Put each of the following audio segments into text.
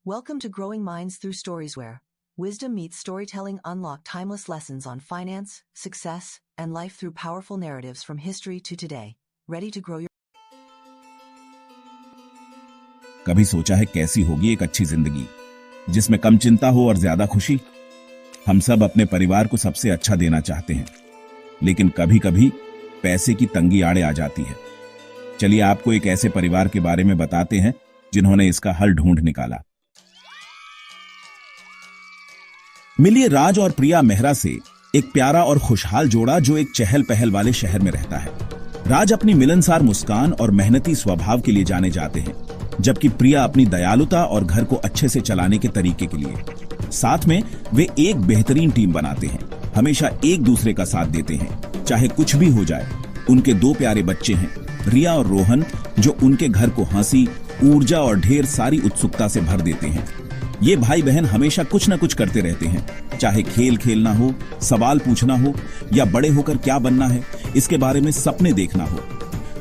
Welcome to Growing Minds Through Stories, where wisdom meets storytelling. Unlock timeless lessons on finance, success, and life through powerful narratives from history to today. Ready to grow your... कभी सोचा है कैसी होगी एक अच्छी जिंदगी जिसमें कम चिंता हो और ज्यादा खुशी? हम सब अपने परिवार को सबसे अच्छा देना चाहते हैं, लेकिन कभी कभी पैसे की तंगी आड़े आ जाती है। चलिए आपको एक ऐसे परिवार के बारे में बताते हैं जिन्होंने इसका हल ढूंढ निकाला। मिलिए राज और प्रिया मेहरा से, एक प्यारा और खुशहाल जोड़ा जो एक चहल पहल वाले शहर में रहता है। राज अपनी मिलनसार मुस्कान और मेहनती स्वभाव के लिए जाने जाते हैं, जबकि प्रिया अपनी दयालुता और घर को अच्छे से चलाने के तरीके के लिए। साथ में वे एक बेहतरीन टीम बनाते हैं, हमेशा एक दूसरे का साथ देते हैं, चाहे कुछ भी हो जाए। उनके दो प्यारे बच्चे हैं, रिया और रोहन, जो उनके घर को हंसी, ऊर्जा और ढेर सारी उत्सुकता से भर देते हैं। ये भाई बहन हमेशा कुछ न कुछ करते रहते हैं, चाहे खेल खेलना हो, सवाल पूछना हो या बड़े होकर क्या बनना है इसके बारे में सपने देखना हो।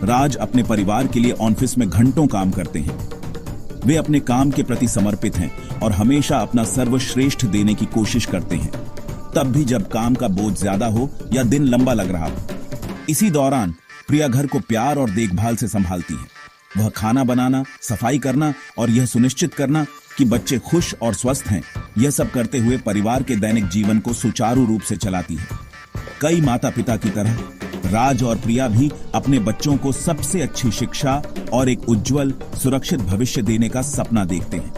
राज अपने परिवार के लिए ऑफिस में घंटों काम करते हैं। वे अपने काम के प्रति समर्पित हैं और हमेशा अपना सर्वश्रेष्ठ देने की कोशिश करते हैं, तब भी जब काम का बोझ ज्यादा हो या दिन लंबा लग रहा हो। इसी दौरान प्रिया घर को प्यार और देखभाल से संभालती है। वह खाना बनाना, सफाई करना और यह सुनिश्चित करना कि बच्चे खुश और स्वस्थ हैं, यह सब करते हुए परिवार के दैनिक जीवन को सुचारू रूप से चलाती है। कई माता पिता की तरह राज और प्रिया भी अपने बच्चों को सबसे अच्छी शिक्षा और एक उज्जवल, सुरक्षित भविष्य देने का सपना देखते हैं।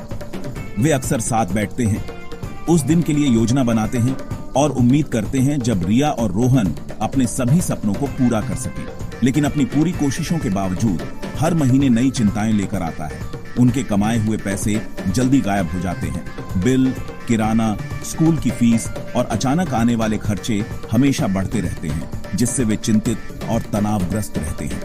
वे अक्सर साथ बैठते हैं, उस दिन के लिए योजना बनाते हैं और उम्मीद करते हैं जब रिया और रोहन अपने सभी सपनों को पूरा कर सकें। लेकिन अपनी पूरी कोशिशों के बावजूद हर महीने नई चिंताएं लेकर आता है। उनके कमाए हुए पैसे जल्दी गायब हो जाते हैं। बिल, किराना, स्कूल की फीस और अचानक आने वाले खर्चे हमेशा बढ़ते रहते हैं, जिससे वे चिंतित और तनावग्रस्त रहते हैं।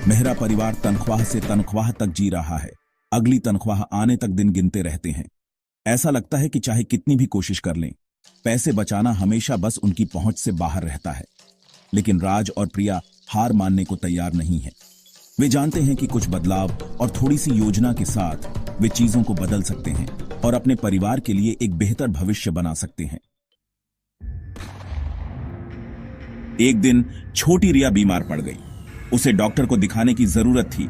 मेहरा परिवार तनख्वाह से तनख्वाह तक जी रहा है। अगली तनख्वाह आने तक दिन गिनते रहते हैं। ऐसा लगता है कि चाहे कितनी भी कोशिश कर लें, पैसे बचाना हमेशा बस उनकी पहुंच से बाहर रहता है। लेकिन राज और प्रिया हार मानने को तैयार नहीं है। वे जानते हैं कि कुछ बदलाव और थोड़ी सी योजना के साथ वे चीजों को बदल सकते हैं और अपने परिवार के लिए एक बेहतर भविष्य बना सकते हैं। एक दिन छोटी रिया बीमार पड़ गई। उसे डॉक्टर को दिखाने की जरूरत थी।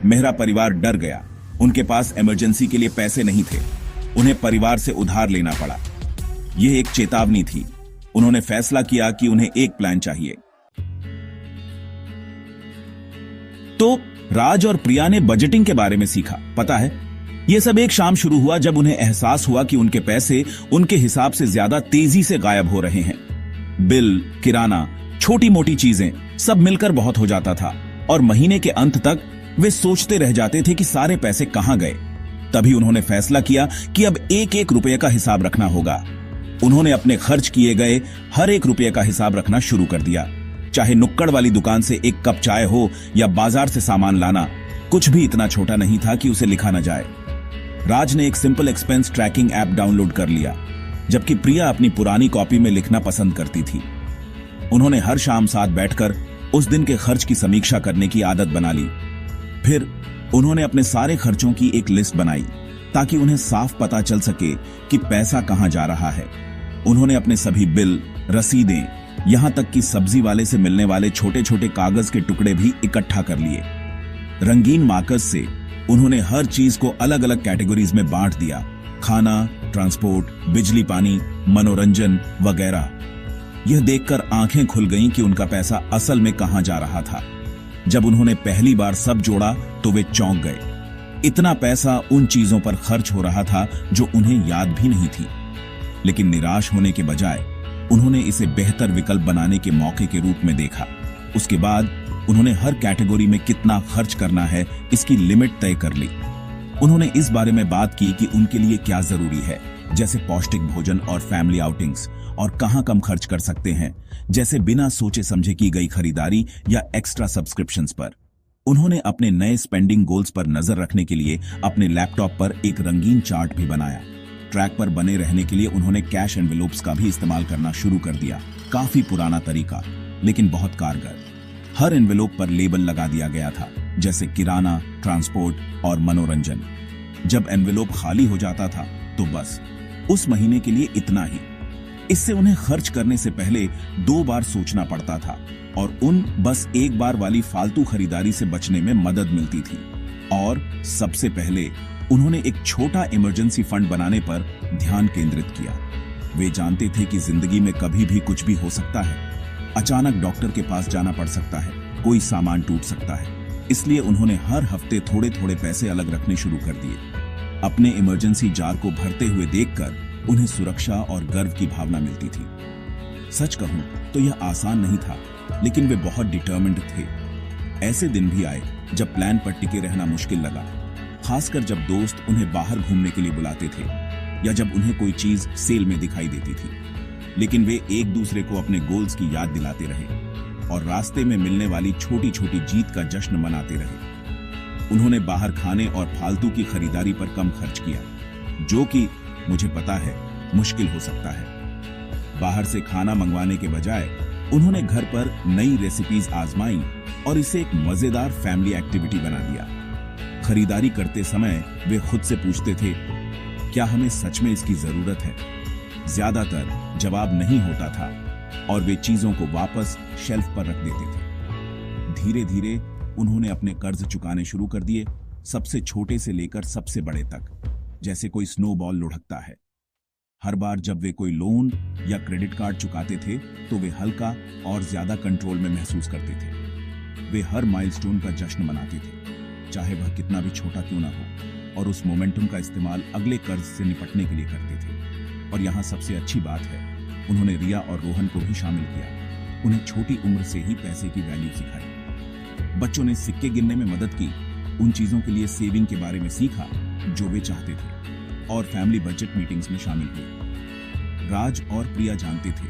मेहरा परिवार डर गया। उनके पास इमरजेंसी के लिए पैसे नहीं थे। उन्हें परिवार से उधार लेना पड़ा। यह एक चेतावनी थी। उन्होंने फैसला किया कि उन्हें एक प्लान चाहिए। तो राज और प्रिया ने बजटिंग के बारे में सीखा। पता है, यह सब एक शाम शुरू हुआ जब उन्हें एहसास हुआ कि उनके पैसे उनके हिसाब से ज्यादा तेजी से गायब हो रहे हैं। बिल, किराना, छोटी मोटी चीजें सब मिलकर बहुत हो जाता था और महीने के अंत तक वे सोचते रह जाते थे कि सारे पैसे कहां गए। तभी उन्होंने फैसला किया कि अब एक एक रुपये का हिसाब रखना होगा। उन्होंने अपने खर्च किए गए हर एक रुपये का हिसाब रखना शुरू कर दिया। चाहे नुक्कड़ वाली दुकान से एक कप चाय हो या बाजार से सामान लाना, कुछ भी इतना छोटा नहीं था कि उसे लिखा न जाए। राज ने एक simple expense tracking app download कर लिया, जबकि प्रिया अपनी पुरानी कॉपी में लिखना पसंद करती थी। उन्होंने हर शाम साथ बैठकर उस दिन के खर्च की समीक्षा करने की आदत बना ली। फिर उन्होंने अपने सारे खर्चों की एक लिस्ट बनाई ताकि उन्हें साफ पता चल सके कि पैसा कहां जा रहा है। उन्होंने अपने सभी बिल, रसीदें, यहां तक कि सब्जी वाले से मिलने वाले छोटे छोटे कागज के टुकड़े भी इकट्ठा कर लिए। रंगीन मार्कर्स से उन्होंने हर चीज को अलग अलग कैटेगरीज में बांट दिया। खाना, ट्रांसपोर्ट, बिजली पानी, मनोरंजन वगैरह। यह देखकर आंखें खुल गईं कि उनका पैसा असल में कहां जा रहा था। जब उन्होंने पहली बार सब जोड़ा तो वे चौंक गए। इतना पैसा उन चीजों पर खर्च हो रहा था जो उन्हें याद भी नहीं थी। लेकिन निराश होने के बजाय उन्होंने इसे बेहतर विकल्प बनाने के मौके के रूप में देखा। उसके बाद उन्होंने हर कैटेगरी में कितना खर्च करना है इसकी लिमिट तय कर ली। उन्होंने इस बारे में बात की कि उनके लिए क्या जरूरी है, जैसे पौष्टिक भोजन और फैमिली आउटिंग्स, और कहां कम खर्च कर सकते हैं, जैसे बिना सोचे समझे की गई खरीदारी या एक्स्ट्रा सब्सक्रिप्शंस पर। उन्होंने अपने नए स्पेंडिंग गोल्स पर नजर रखने के लिए अपने लैपटॉप पर एक रंगीन चार्ट भी बनाया। ट्रैक पर बने रहने के लिए उन्होंने कैश एनवेलोप्स का भी इस्तेमाल करना शुरू कर दिया। काफी पुराना तरीका, लेकिन बहुत कारगर। हर एनवेलोप पर लेबल लगा दिया गया था, जैसे किराना, ट्रांसपोर्ट और मनोरंजन। जब एनवेलोप खाली हो जाता था तो बस उस महीने के लिए इतना ही। इससे उन्हें खर्च करने से पहले 2 बार सोचना पड़ता था और उन बस एक बार वाली फालतू खरीदारी से बचने में मदद मिलती थी। और सबसे पहले उन्होंने एक छोटा इमरजेंसी फंड बनाने पर ध्यान केंद्रित किया। वे जानते थे कि जिंदगी में कभी भी कुछ भी हो सकता है। अचानक डॉक्टर के पास जाना पड़ सकता है, कोई सामान टूट सकता है। इसलिए उन्होंने हर हफ्ते थोड़े थोड़े पैसे अलग रखने शुरू कर दिए। अपने इमरजेंसी जार को भरते हुए देखकर उन्हें सुरक्षा और गर्व की भावना मिलती थी। सच कहूं तो यह आसान नहीं था, लेकिन वे बहुत डिटर्मिन्ड थे। ऐसे दिन भी आए जब प्लान पर टिके रहना मुश्किल लगा, खासकर जब दोस्त उन्हें बाहर घूमने के लिए बुलाते थे या जब उन्हें कोई चीज सेल में दिखाई देती थी। लेकिन वे एक दूसरे को अपने गोल्स की याद दिलाते रहे और रास्ते में मिलने वाली छोटी छोटी जीत का जश्न मनाते रहे। उन्होंने बाहर खाने और फालतू की खरीदारी पर कम खर्च किया, जो कि मुझे पता है मुश्किल हो सकता है। बाहर से खाना मंगवाने के बजाय उन्होंने घर पर नई रेसिपीज आजमाई और इसे एक मजेदार फैमिली एक्टिविटी बना दिया। खरीदारी करते समय वे खुद से पूछते थे, क्या हमें सच में इसकी जरूरत है? ज्यादातर जवाब नहीं होता था और वे चीजों को वापस शेल्फ पर रख देते थे। धीरे धीरे उन्होंने अपने कर्ज चुकाने शुरू कर दिए, सबसे छोटे से लेकर सबसे बड़े तक, जैसे कोई स्नोबॉल लुढ़कता है। हर बार जब वे कोई लोन या क्रेडिट कार्ड चुकाते थे तो वे हल्का और ज्यादा कंट्रोल में महसूस करते थे। वे हर माइलस्टोन का जश्न मनाते थे, चाहे वह कितना भी छोटा क्यों ना हो, और उस मोमेंटम का इस्तेमाल अगले कर्ज से निपटने के लिए करते थे। और यहाँ सबसे अच्छी बात है, उन्होंने रिया और रोहन को भी शामिल किया। उन्हें छोटी उम्र से ही पैसे की वैल्यू सिखाई। बच्चों ने सिक्के गिनने में मदद की, उन चीजों के लिए सेविंग के बारे में सीखा जो वे चाहते थे, और फैमिली बजट मीटिंग्स में शामिल हुए। राज और प्रिया जानते थे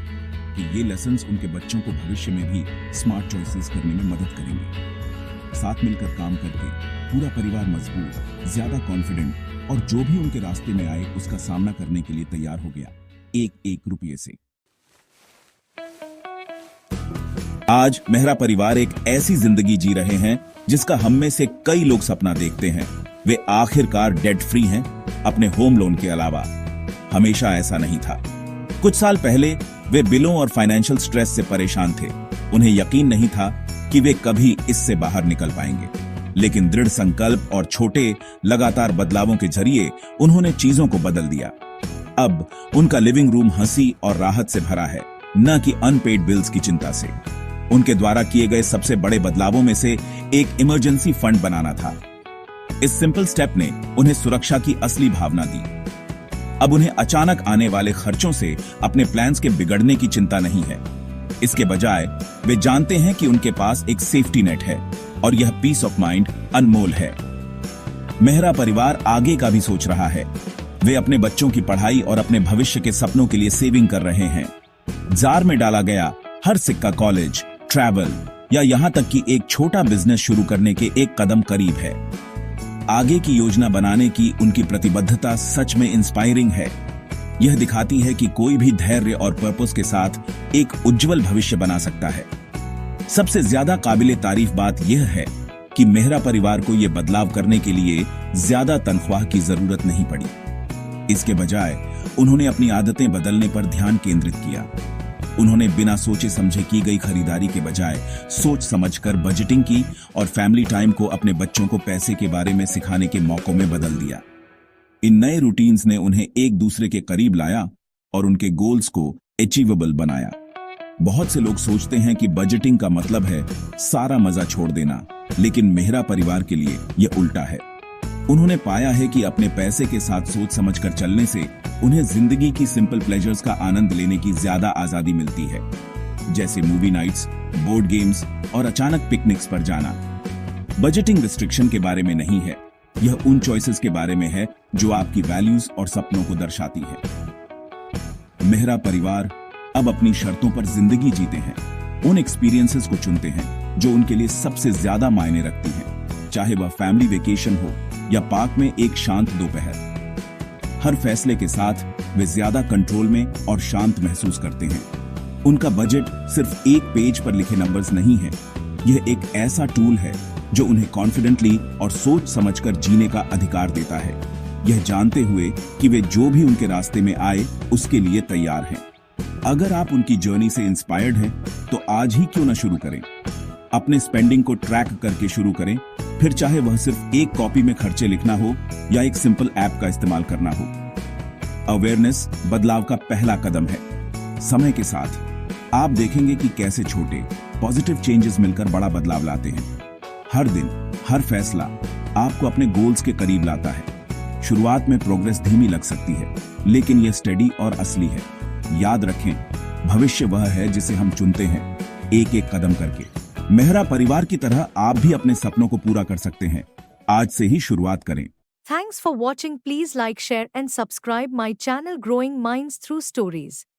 कि ये लेसन्स उनके बच्चों को भविष्य में भी स्मार्ट चॉइसेस करने में मदद करेंगे। साथ मिलकर काम करके पूरा परिवार मजबूत, ज्यादा कॉन्फिडेंट और जो भी उनके रास्ते में आए उसका सामना करने के लिए तैयार हो गया, एक एक रुपये से। आज मेहरा परिवार एक ऐसी जिंदगी जी रहे हैं जिसका हम में से कई लोग सपना देखते हैं। वे आखिरकार डेट फ्री हैं, अपने होम लोन के अलावा। हमेशा ऐसा नहीं था। कुछ साल पहले वे बिलों और फाइनेंशियल स्ट्रेस से परेशान थे। उन्हें यकीन नहीं था कि वे कभी इससे बाहर निकल पाएंगे, लेकिन दृढ़ संकल्प और छोटे लगातार बदलावों के जरिए उन्होंने चीजों को बदल दिया। अब उनका लिविंग रूम हंसी और राहत से भरा है, न कि अनपेड बिल्स की चिंता से। उनके द्वारा किए गए सबसे बड़े बदलावों में से एक इमरजेंसी फंड बनाना था। इस सिंपल स्टेप ने उन्हें सुरक्षा की असली भावना दी। अब उन्हें अचानक आने वाले खर्चों से अपने प्लान्स के बिगड़ने की चिंता नहीं है। इसके बजाय वे जानते हैं कि उनके पास एक सेफ्टी नेट है और यह पीस ऑफ माइंड अनमोल है। मेहरा परिवार आगे का भी सोच रहा है। वे अपने बच्चों की पढ़ाई और अपने भविष्य के सपनों के लिए सेविंग कर रहे हैं। जार में डाला गया हर सिक्का कॉलेज, ट्रैवल या यहां तक कि एक छोटा बिजनेस शुरू करने के एक कदम करीब है। आगे की योजना बनाने की उनकी प्रतिबद्धता सच में इंस्पायरिंग है। यह दिखाती है कि कोई भी धैर्य और पर्पस के साथ एक उज्जवल भविष्य बना सकता है। सबसे ज्यादा काबिले तारीफ बात यह है कि मेहरा परिवार को यह बदलाव करने के लिए ज्यादा तनख्वाह की जरूरत नहीं पड़ी। इसके बजाय उन्होंने अपनी आदतें बदलने पर ध्यान केंद्रित किया। उन्होंने बिना सोचे समझे की गई खरीदारी के बजाय सोच समझकर बजटिंग की और फैमिली टाइम को अपने बच्चों को पैसे के बारे में सिखाने के मौकों में बदल दिया। इन नए रूटीन्स ने उन्हें एक दूसरे के करीब लाया और उनके गोल्स को अचीवेबल बनाया। बहुत से लोग सोचते हैं कि बजटिंग का मतलब है सारा मजा छोड़ देना, लेकिन मेहरा परिवार के लिए यह उल्टा है। उन्होंने पाया है कि अपने पैसे के साथ सोच समझकर चलने से उन्हें जिंदगी की सिंपल प्लेजर्स का आनंद लेने की ज्यादा आजादी मिलती है, जैसे मूवी नाइट्स, बोर्ड गेम्स और अचानक पिकनिक्स पर जाना। बजटिंग रिस्ट्रिक्शन के बारे में नहीं है, यह उन चॉइसेस के बारे में है जो आपकी वैल्यूज और सपनों को दर्शाती है। मेहरा परिवार अब अपनी शर्तों पर जिंदगी जीते हैं, उन एक्सपीरियंसेस को चुनते हैं जो उनके लिए सबसे ज्यादा मायने रखती हैं, चाहे वह फैमिली वेकेशन हो या पार्क में एक शांत दोपहर। हर फैसले के साथ वे ज्यादा कंट्रोल में और शांत महसूस करते हैं। उनका बजट सिर्फ एक पेज पर लिखे नंबर्स नहीं है, यह एक ऐसा टूल है जो उन्हें कॉन्फिडेंटली और सोच समझकर जीने का अधिकार देता है। यह जानते हुए कि वे जो भी उनके रास्ते में आए उसके लिए तैयार हैं। अगर आप उनकी जर्नी से इंस्पायर्ड हैं, तो आज ही क्यों ना शुरू करें। अपने स्पेंडिंग को ट्रैक करके शुरू करें, फिर चाहे वह सिर्फ एक कॉपी में खर्चे लिखना हो या एक सिंपल ऐप का इस्तेमाल करना हो। अवेयरनेस बदलाव का पहला कदम है। समय के साथ आप देखेंगे कि कैसे छोटे पॉजिटिव चेंजेस मिलकर बड़ा बदलाव लाते हैं। हर दिन, हर फैसला आपको अपने गोल्स के करीब लाता है। शुरुआत में प्रोग्रेस धीमी लग सकती है, लेकिन यह स्टेडी और असली है। याद रखें, भविष्य वह है जिसे हम चुनते हैं, एक एक कदम करके। मेहरा परिवार की तरह आप भी अपने सपनों को पूरा कर सकते हैं। आज से ही शुरुआत करें। Thanks for watching. Please like, share and subscribe my channel Growing Minds Through Stories.